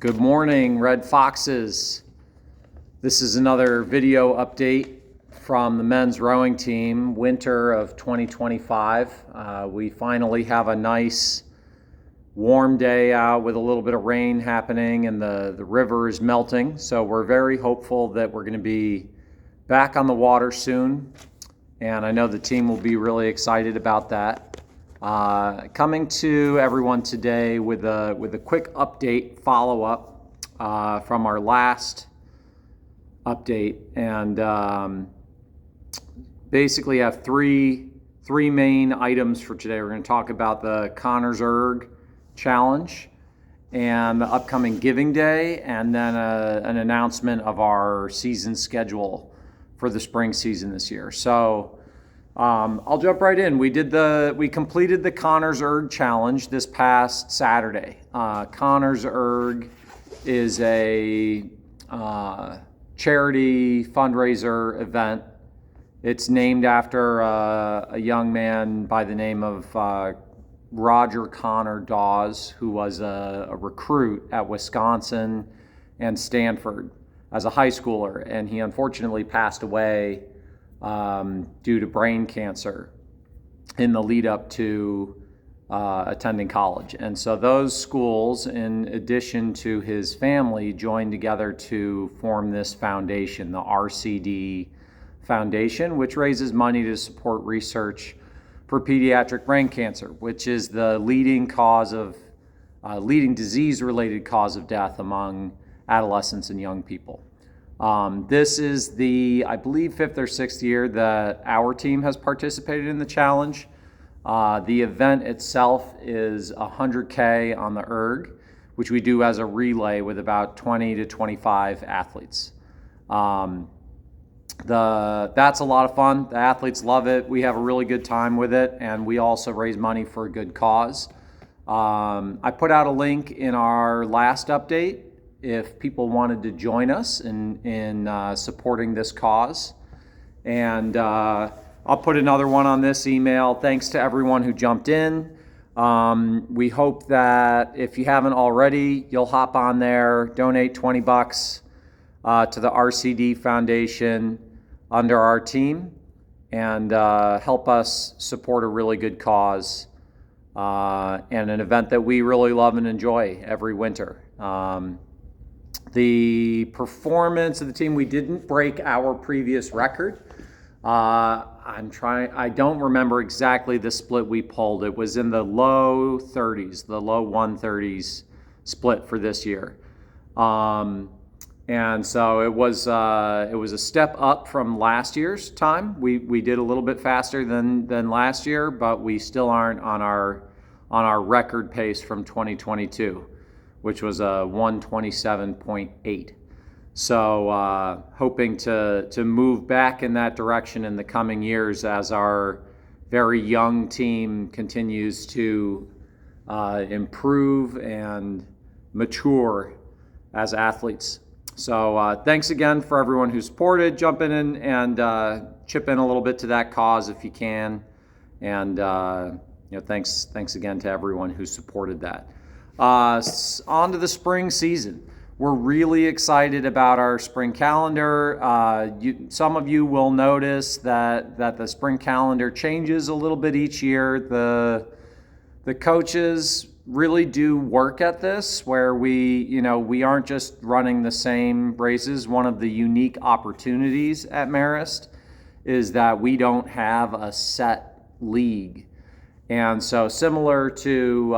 Good morning, Red Foxes. This is another video update from the men's rowing team, winter of 2025. We finally have a nice warm day out with a little bit of rain happening and the river is melting. So we're very hopeful that we're going to be back on the water soon. And I know the team will be really excited about that. Coming to everyone today with a quick update follow-up from our last update, and basically have three main items for today. We're going to talk about the Connors Erg Challenge and the upcoming Giving Day, and then an announcement of our season schedule for the spring season this year. So I'll jump right in. We completed the Connors Erg Challenge this past Saturday. Connors Erg is a charity fundraiser event. It's named after a young man by the name of Roger Connor Dawes, who was a recruit at Wisconsin and Stanford as a high schooler, and he unfortunately passed away due to brain cancer in the lead up to attending college. And so those schools, in addition to his family, joined together to form this foundation, the RCD Foundation, which raises money to support research for pediatric brain cancer, which is the leading disease-related cause of death among adolescents and young people. This is the, I believe, 5th or 6th year that our team has participated in the challenge. The event itself is 100K on the erg, which we do as a relay with about 20 to 25 athletes. That's a lot of fun. The athletes love it. We have a really good time with it, and we also raise money for a good cause. I put out a link in our last update if people wanted to join us in supporting this cause. And I'll put another one on this email. Thanks to everyone who jumped in. We hope that if you haven't already, you'll hop on there, donate $20 to the RCD Foundation under our team, and help us support a really good cause and an event that we really love and enjoy every winter. The performance of the team, we didn't break our previous record. I don't remember exactly the split we pulled. It was in the low 30s, the low 130s split for this year. And so it was a step up from last year's time. We did a little bit faster than last year, but we still aren't on our record pace from 2022. Which was a 127.8. So hoping to move back in that direction in the coming years as our very young team continues to improve and mature as athletes. So thanks again for everyone who supported. Jump in and chip in a little bit to that cause if you can. And thanks again to everyone who supported that. On to the spring season. We're really excited about our spring calendar. Some of you will notice that the spring calendar changes a little bit each year. The coaches really do work at this, where we aren't just running the same races. One of the unique opportunities at Marist is that we don't have a set league. And so similar to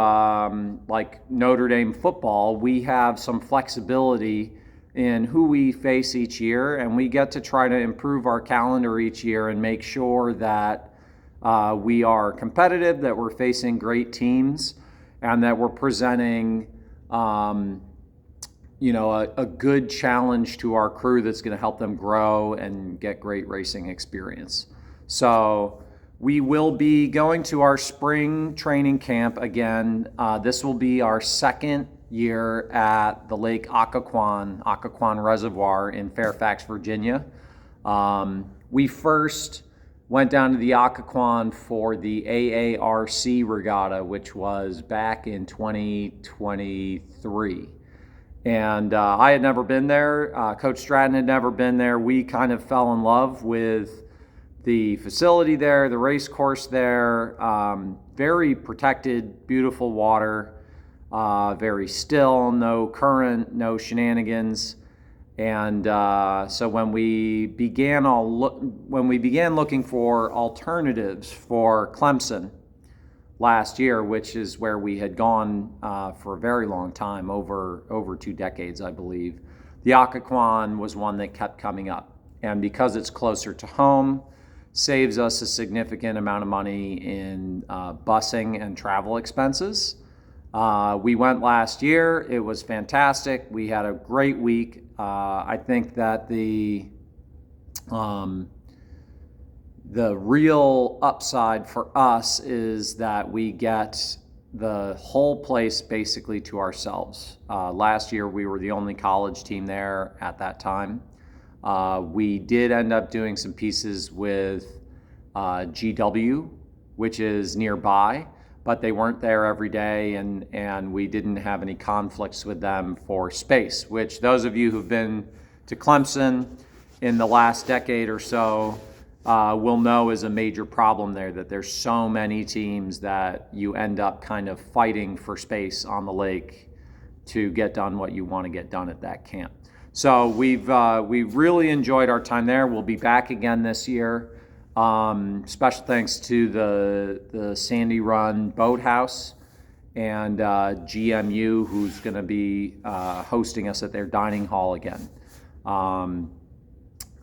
like Notre Dame football, we have some flexibility in who we face each year, and we get to try to improve our calendar each year and make sure that we are competitive, that we're facing great teams, and that we're presenting a good challenge to our crew that's going to help them grow and get great racing experience. So we will be going to our spring training camp again. This will be our second year at the Lake Occoquan Reservoir in Fairfax, Virginia. We first went down to the Occoquan for the AARC regatta, which was back in 2023. And I had never been there. Coach Stratton had never been there. We kind of fell in love with the facility there, the race course there. Very protected, beautiful water, very still, no current, no shenanigans. And so when we began looking for alternatives for Clemson last year, which is where we had gone for a very long time, over 2 decades, I believe, the Occoquan was one that kept coming up. And because it's closer to home, saves us a significant amount of money in busing and travel expenses. We went last year. It was fantastic. We had a great week. I think that the real upside for us is that we get the whole place basically to ourselves. Last year, we were the only college team there at that time. We did end up doing some pieces with GW, which is nearby, but they weren't there every day, and we didn't have any conflicts with them for space, which those of you who've been to Clemson in the last decade or so will know is a major problem there, that there's so many teams that you end up kind of fighting for space on the lake to get done what you want to get done at that camp. So we've really enjoyed our time there. We'll be back again this year. Special thanks to the Sandy Run Boathouse and GMU, who's going to be hosting us at their dining hall again.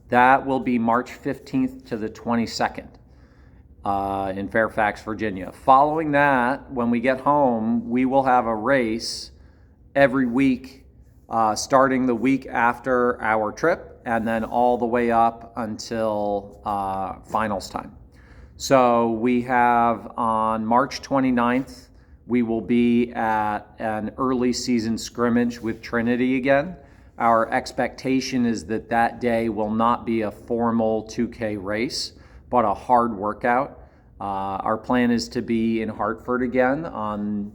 That will be March 15th to the 22nd in Fairfax, Virginia. Following that, when we get home, we will have a race every week, starting the week after our trip, and then all the way up until finals time. So we have on March 29th, we will be at an early season scrimmage with Trinity again. Our expectation is that that day will not be a formal 2K race, but a hard workout. Our plan is to be in Hartford again on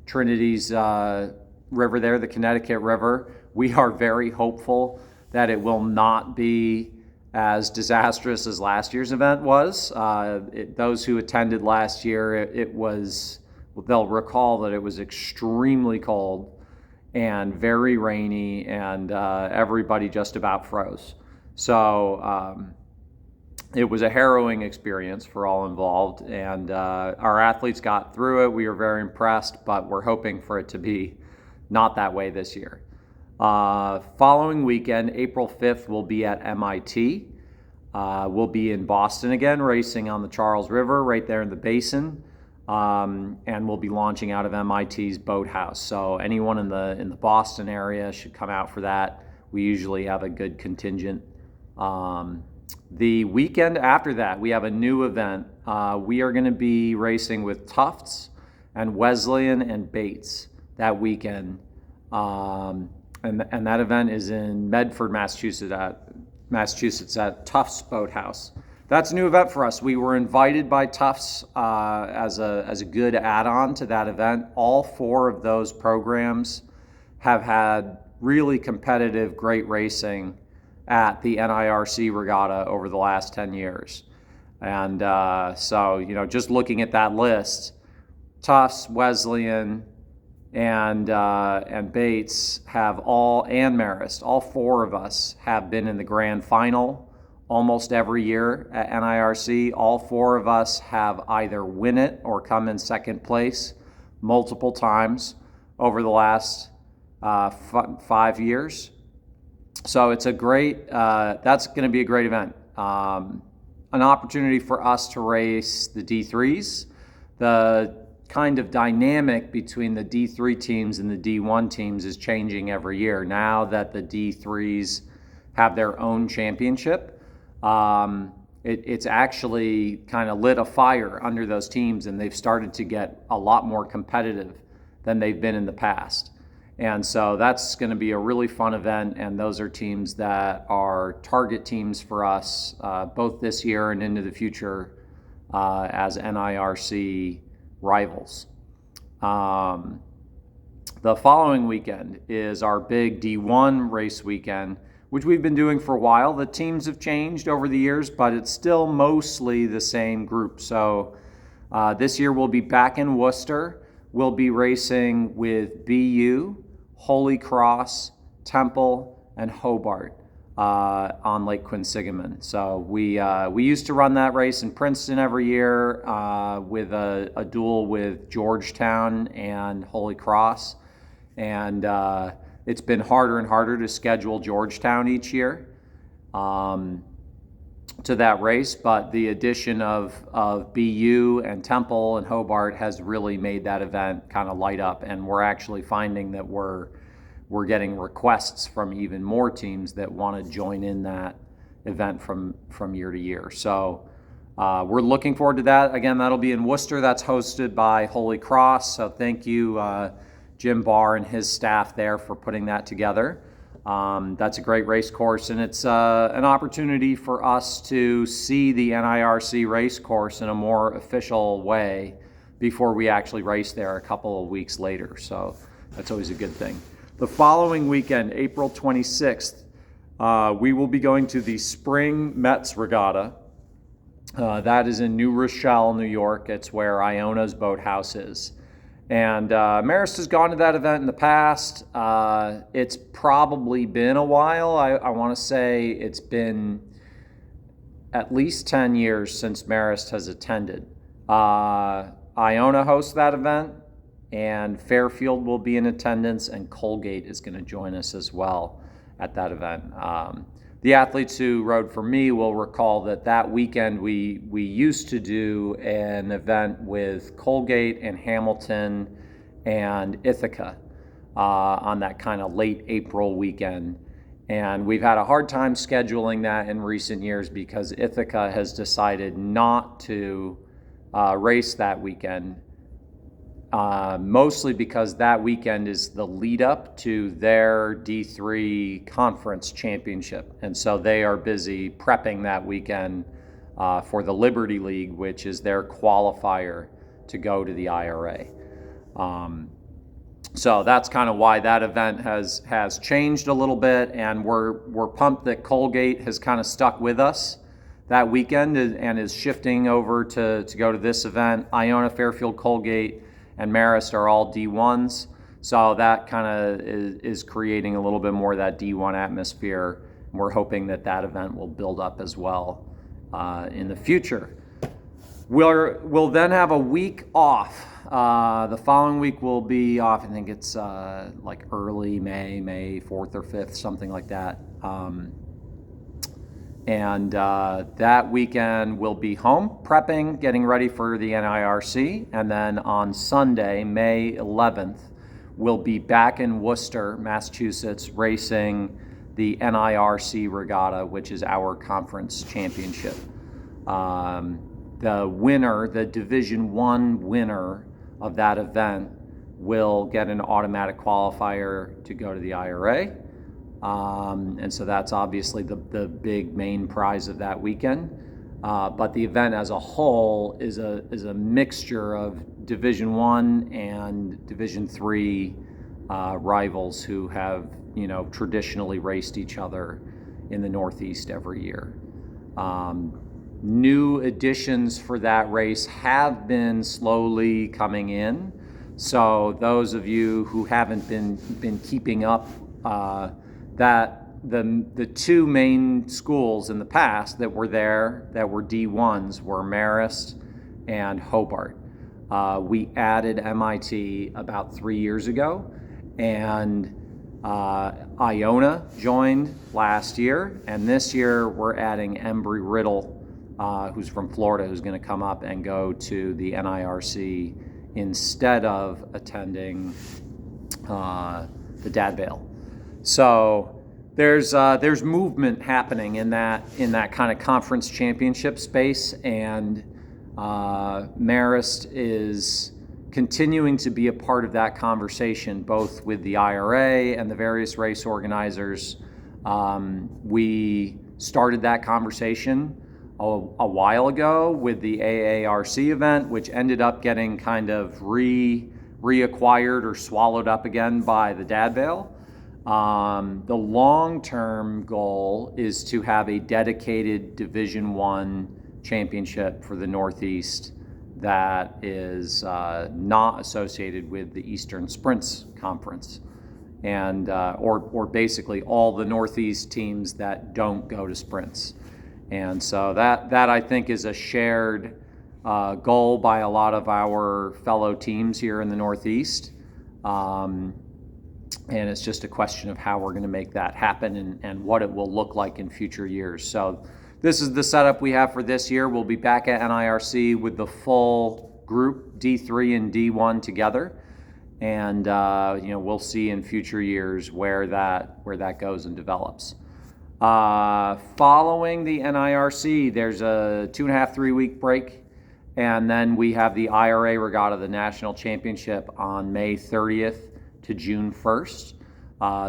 Trinity's river there, the Connecticut River. We are very hopeful that it will not be as disastrous as last year's event was. Those who attended last year, they'll recall that it was extremely cold and very rainy, and everybody just about froze. So it was a harrowing experience for all involved, and our athletes got through it. We were very impressed, but we're hoping for it to be not that way this year. Following weekend, April 5th, we'll be at MIT. We'll be in Boston again, racing on the Charles River right there in the basin. And we'll be launching out of MIT's Boathouse. So anyone in the Boston area should come out for that. We usually have a good contingent. The weekend after that, we have a new event. We are going to be racing with Tufts and Wesleyan and Bates that weekend. And that event is in Medford, Massachusetts at Tufts Boathouse. That's a new event for us. We were invited by Tufts as a good add-on to that event. All 4 of those programs have had really competitive, great racing at the NIRC Regatta over the last 10 years. And so, just looking at that list, Tufts, Wesleyan, and Bates have and Marist, all 4 of us have been in the grand final almost every year at NIRC. All 4 of us have either win it or come in second place multiple times over the last 5 years. So it's that's going to be a great event. An opportunity for us to race the D3s. The kind of dynamic between the D3 teams and the D1 teams is changing every year. Now that the D3s have their own championship, it's actually kind of lit a fire under those teams, and they've started to get a lot more competitive than they've been in the past. And so that's going to be a really fun event, and those are teams that are target teams for us both this year and into the future as NIRC rivals. The following weekend is our big D1 race weekend, which we've been doing for a while. The teams have changed over the years, but it's still mostly the same group. So this year we'll be back in Worcester. We'll be racing with BU, Holy Cross, Temple, and Hobart on Lake Quinsigamond. So we used to run that race in Princeton every year with a duel with Georgetown and Holy Cross. And it's been harder and harder to schedule Georgetown each year to that race, but the addition of BU and Temple and Hobart has really made that event kind of light up, and we're actually finding that we're getting requests from even more teams that want to join in that event from year to year. So we're looking forward to that. Again, that'll be in Worcester. That's hosted by Holy Cross, so thank you Jim Barr and his staff there for putting that together. That's a great race course, and it's an opportunity for us to see the NIRC race course in a more official way before we actually race there a couple of weeks later. So that's always a good thing. The following weekend, April 26th, we will be going to the Spring Mets Regatta. That is in New Rochelle, New York. It's where Iona's Boathouse is. And Marist has gone to that event in the past. It's probably been a while. I want to say it's been at least 10 years since Marist has attended. Iona hosts that event, and Fairfield will be in attendance, and Colgate is going to join us as well at that event. The athletes who rode for me will recall that weekend we used to do an event with Colgate and Hamilton and Ithaca on that kind of late April weekend. And we've had a hard time scheduling that in recent years because Ithaca has decided not to race that weekend. Mostly because that weekend is the lead up to their D3 conference championship. And so they are busy prepping that weekend for the Liberty League, which is their qualifier to go to the IRA. So that's kind of why that event has changed a little bit, and we're pumped that Colgate has kind of stuck with us that weekend and is shifting over to go to this event. Iona, Fairfield, Colgate, and Marist are all D1s, so that kind of is creating a little bit more of that D1 atmosphere. We're hoping that event will build up as well in the future. We'll then have a week off. The following week will be off. I think it's like early May 4th or 5th, something like that. And that weekend we'll be home prepping, getting ready for the NIRC. And then on Sunday, May 11th, we'll be back in Worcester, Massachusetts, racing the NIRC Regatta, which is our conference championship. The winner, the Division I winner of that event, will get an automatic qualifier to go to the IRA. And so that's obviously the big main prize of that weekend. But the event as a whole is a mixture of Division I and Division III rivals who have traditionally raced each other in the Northeast every year. New additions for that race have been slowly coming in. So those of you who haven't been keeping up, that the two main schools in the past that were there that were D1s were Marist and Hobart. We added MIT about 3 years ago, and Iona joined last year, and this year we're adding Embry-Riddle, who's from Florida, who's going to come up and go to the NIRC instead of attending the Dad Vale. So there's movement happening in that kind of conference championship space, and Marist is continuing to be a part of that conversation, both with the IRA and the various race organizers. We started that conversation a while ago with the AARC event, which ended up getting kind of reacquired or swallowed up again by the Dad Veil. The long-term goal is to have a dedicated Division I championship for the Northeast that is not associated with the Eastern Sprints Conference, and or basically all the Northeast teams that don't go to sprints. And so that I think is a shared goal by a lot of our fellow teams here in the Northeast. And it's just a question of how we're going to make that happen and what it will look like in future years. So this is the setup we have for this year. We'll be back at NIRC with the full group, D3 and D1 together. And we'll see in future years where that goes and develops. Following the NIRC, there's a 2.5-3 week break, and then we have the IRA Regatta, the National Championship, on May 30th to June 1st.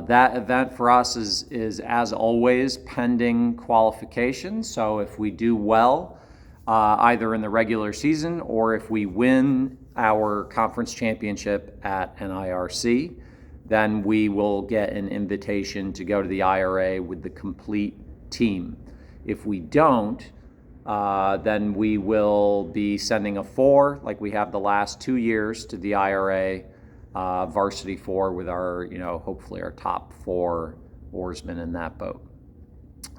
That event for us is as always pending qualification. So if we do well, either in the regular season or if we win our conference championship at NIRC, then we will get an invitation to go to the IRA with the complete team. If we don't, then we will be sending a 4, like we have the last 2 years, to the IRA varsity 4 with our, hopefully our top 4 oarsmen in that boat.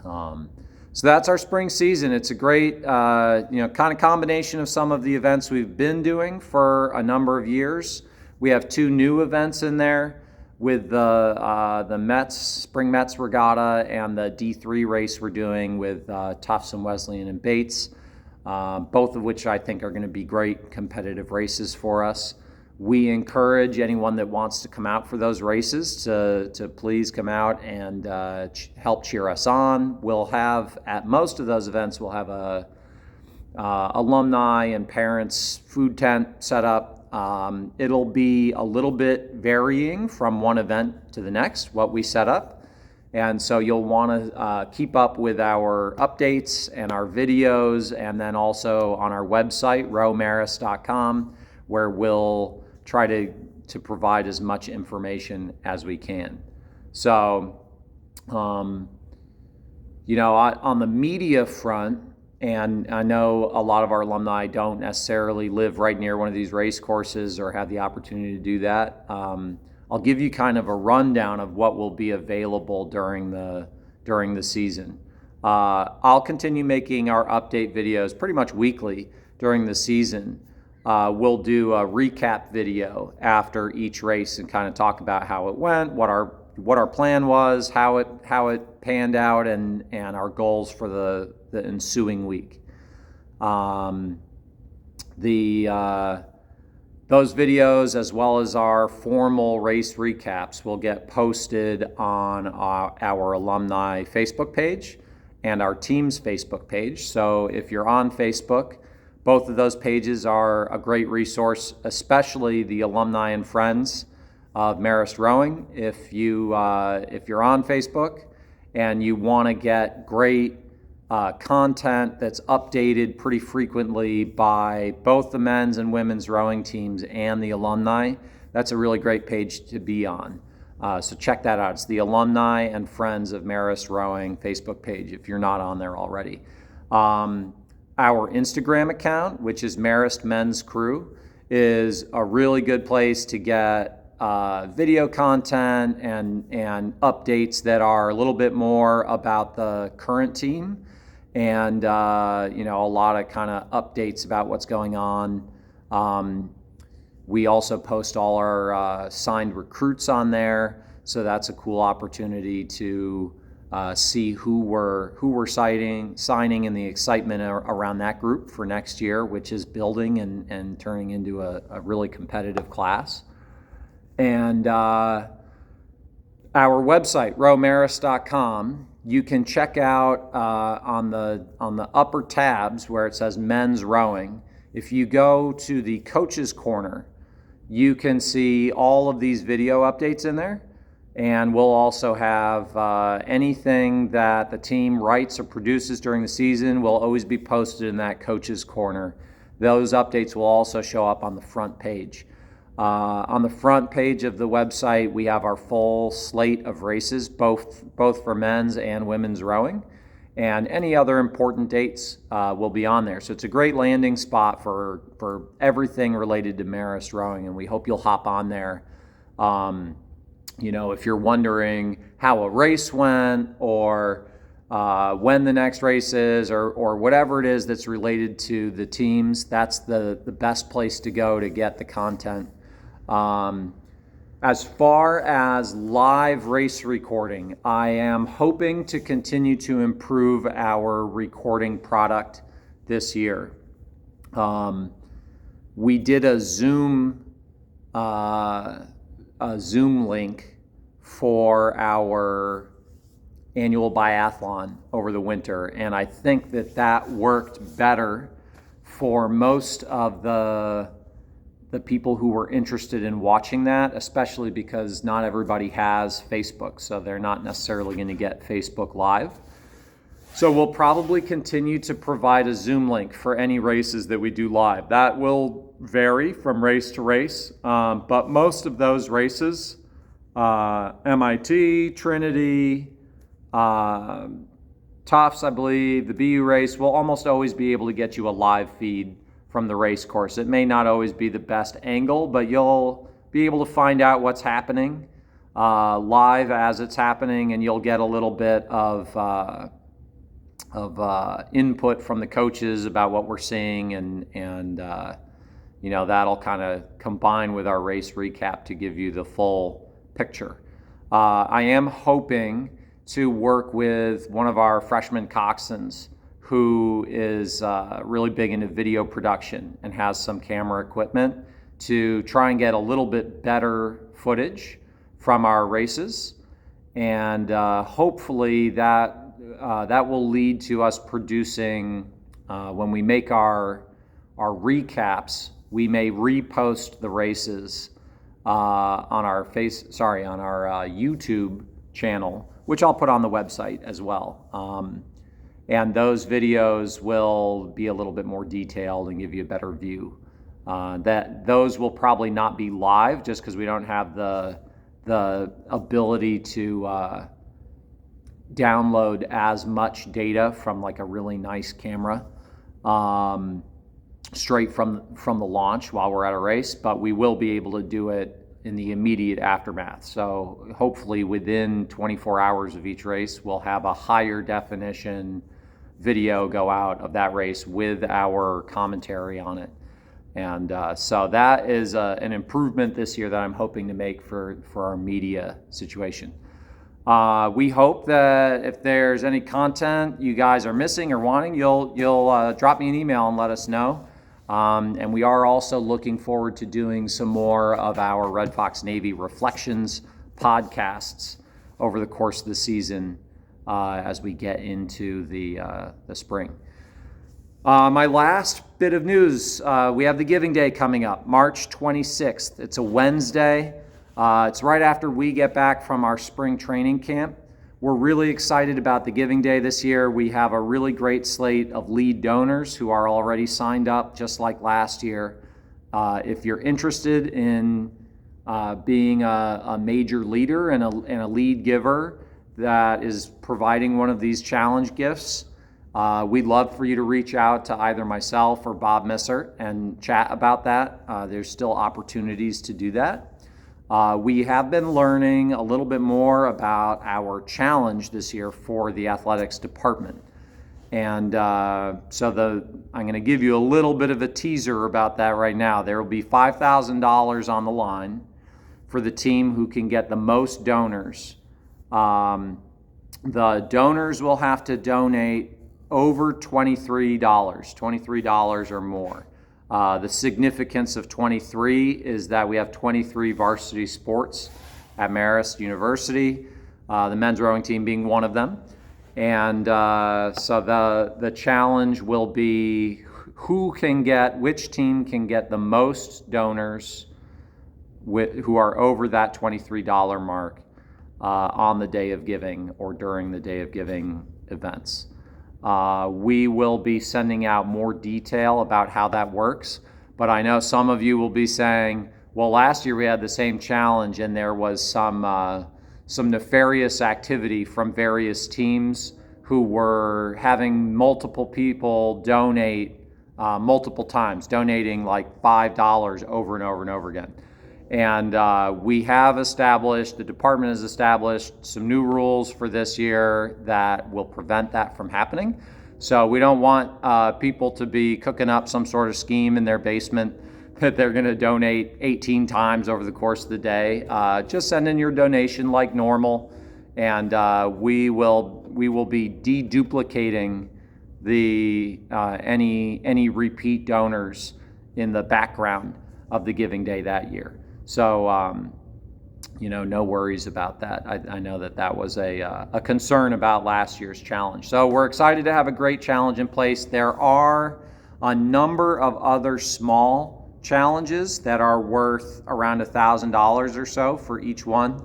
So that's our spring season. It's a great, kind of combination of some of the events we've been doing for a number of years. We have 2 new events in there with the Mets, Spring Mets Regatta, and the D3 race we're doing with Tufts and Wesleyan and Bates, both of which I think are going to be great competitive races for us. We encourage anyone that wants to come out for those races to please come out and help cheer us on. We'll have, at most of those events, we'll have a alumni and parents food tent set up. It'll be a little bit varying from one event to the next, what we set up. And so you'll want to keep up with our updates and our videos, and then also on our website, rowmarist.com, where we'll try to provide as much information as we can. So, on the media front, and I know a lot of our alumni don't necessarily live right near one of these race courses or have the opportunity to do that. I'll give you kind of a rundown of what will be available during the season. I'll continue making our update videos pretty much weekly during the season. We'll do a recap video after each race and kind of talk about how it went, what our plan was, how it panned out, and our goals for the ensuing week. Those videos, as well as our formal race recaps, will get posted on our alumni Facebook page and our team's Facebook page. So if you're on Facebook, both of those pages are a great resource, especially the alumni and friends of Marist Rowing. If you're on Facebook and you want to get great content that's updated pretty frequently by both the men's and women's rowing teams and the alumni, that's a really great page to be on. So check that out. It's the Alumni and Friends of Marist Rowing Facebook page if you're not on there already. Our Instagram account, which is Marist Men's Crew, is a really good place to get video content and updates that are a little bit more about the current team, and a lot of kind of updates about what's going on. We also post all our signed recruits on there, so that's a cool opportunity to see who we're signing and the excitement around that group for next year, which is building and turning into a really competitive class. And our website, rowmarist.com, you can check out on the upper tabs where it says Men's Rowing. If you go to the Coaches Corner, you can see all of these video updates in there. And we'll also have anything that the team writes or produces during the season will always be posted in that Coaches Corner. Those updates will also show up on the front page. On the front page of the website, we have our full slate of races, both for men's and women's rowing. And any other important dates will be on there. So it's a great landing spot for everything related to Marist rowing, and we hope you'll hop on there. If you're wondering how a race went, or when the next race is, or whatever it is that's related to the teams, that's the best place to go to get the content. As far as live race recording, I am hoping to continue to improve our recording product this year. We did a Zoom link for our annual biathlon over the winter, and I think that worked better for most of the people who were interested in watching that, especially because not everybody has Facebook, so they're not necessarily going to get Facebook Live. So we'll probably continue to provide a Zoom link for any races that we do live. That will vary from race to race, but most of those races, MIT, Trinity, Tufts, I believe, the BU race, will almost always be able to get you a live feed from the race course. It may not always be the best angle, but you'll be able to find out what's happening live as it's happening, and you'll get a little bit of input from the coaches about what we're seeing, and that'll kind of combine with our race recap to give you the full picture. I am hoping to work with one of our freshman coxswains who is really big into video production and has some camera equipment to try and get a little bit better footage from our races. And hopefully that will lead to us producing, when we make our recaps, we may repost the races on our YouTube channel, which I'll put on the website as well. And those videos will be a little bit more detailed and give you a better view. Those will probably not be live, just because we don't have the ability to download as much data from like a really nice camera straight from the launch while we're at a race, but we will be able to do it in the immediate aftermath. So hopefully within 24 hours of each race, we'll have a higher definition video go out of that race with our commentary on it. And so that is an improvement this year that I'm hoping to make for our media situation. We hope that if there's any content you guys are missing or wanting, you'll drop me an email and let us know. And we are also looking forward to doing some more of our Red Fox Navy Reflections podcasts over the course of the season as we get into the spring. My last bit of news, we have the Giving Day coming up, March 26th. It's a Wednesday. It's right after we get back from our spring training camp. We're really excited about the Giving Day this year. We have a really great slate of lead donors who are already signed up, just like last year. If you're interested in being a major leader and a lead giver that is providing one of these challenge gifts, we'd love for you to reach out to either myself or Bob Missert and chat about that. There's still opportunities to do that. We have been learning a little bit more about our challenge this year for the athletics department. And so I'm going to give you a little bit of a teaser about that right now. There will be $5,000 on the line for the team who can get the most donors. The donors will have to donate over $23 or more. The significance of 23 is that we have 23 varsity sports at Marist University, the men's rowing team being one of them. And so the challenge will be which team can get the most donors who are over that $23 mark on the day of giving or during the day of giving events. We will be sending out more detail about how that works, but I know some of you will be saying, Well, last year we had the same challenge, and there was some nefarious activity from various teams who were having multiple people donate multiple times, donating like $5 over and over and over again. And the department has established some new rules for this year that will prevent that from happening. So we don't want people to be cooking up some sort of scheme in their basement that they're going to donate 18 times over the course of the day. Just send in your donation like normal, and we will be deduplicating any repeat donors in the background of the Giving Day that year. So no worries about that. I know that was a concern about last year's challenge. So we're excited to have a great challenge in place. There are a number of other small challenges that are worth around $1,000 or so for each one,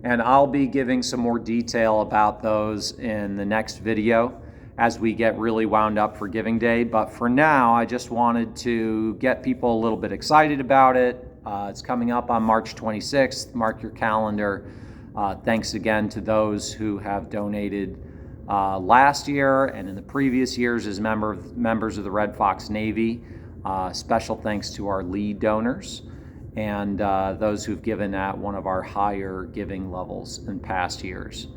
and I'll be giving some more detail about those in the next video as we get really wound up for Giving Day. But for now, I just wanted to get people a little bit excited about it. It's coming up on March 26th. Mark your calendar. Thanks again to those who have donated last year and in the previous years as members of the Red Fox Navy. Special thanks to our lead donors and those who've given at one of our higher giving levels in past years.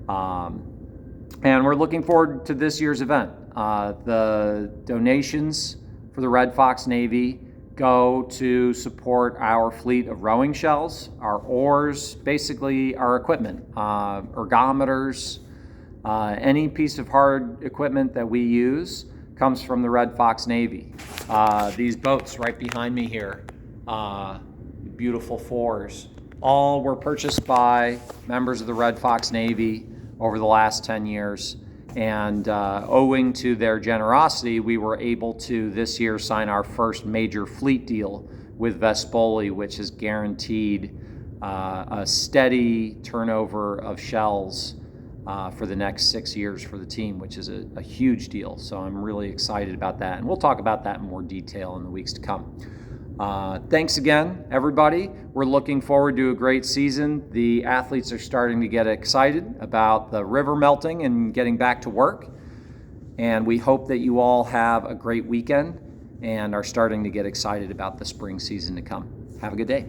And we're looking forward to this year's event. The donations for the Red Fox Navy go to support our fleet of rowing shells, our oars, basically our equipment, ergometers, any piece of hard equipment that we use comes from the Red Fox Navy. These boats right behind me here, beautiful fours, all were purchased by members of the Red Fox Navy over the last 10 years. And owing to their generosity, we were able to this year sign our first major fleet deal with Vespoli, which has guaranteed a steady turnover of shells for the next 6 years for the team, which is a huge deal. So I'm really excited about that. And we'll talk about that in more detail in the weeks to come. Thanks again, everybody. We're looking forward to a great season. The athletes are starting to get excited about the river melting and getting back to work. And we hope that you all have a great weekend and are starting to get excited about the spring season to come. Have a good day.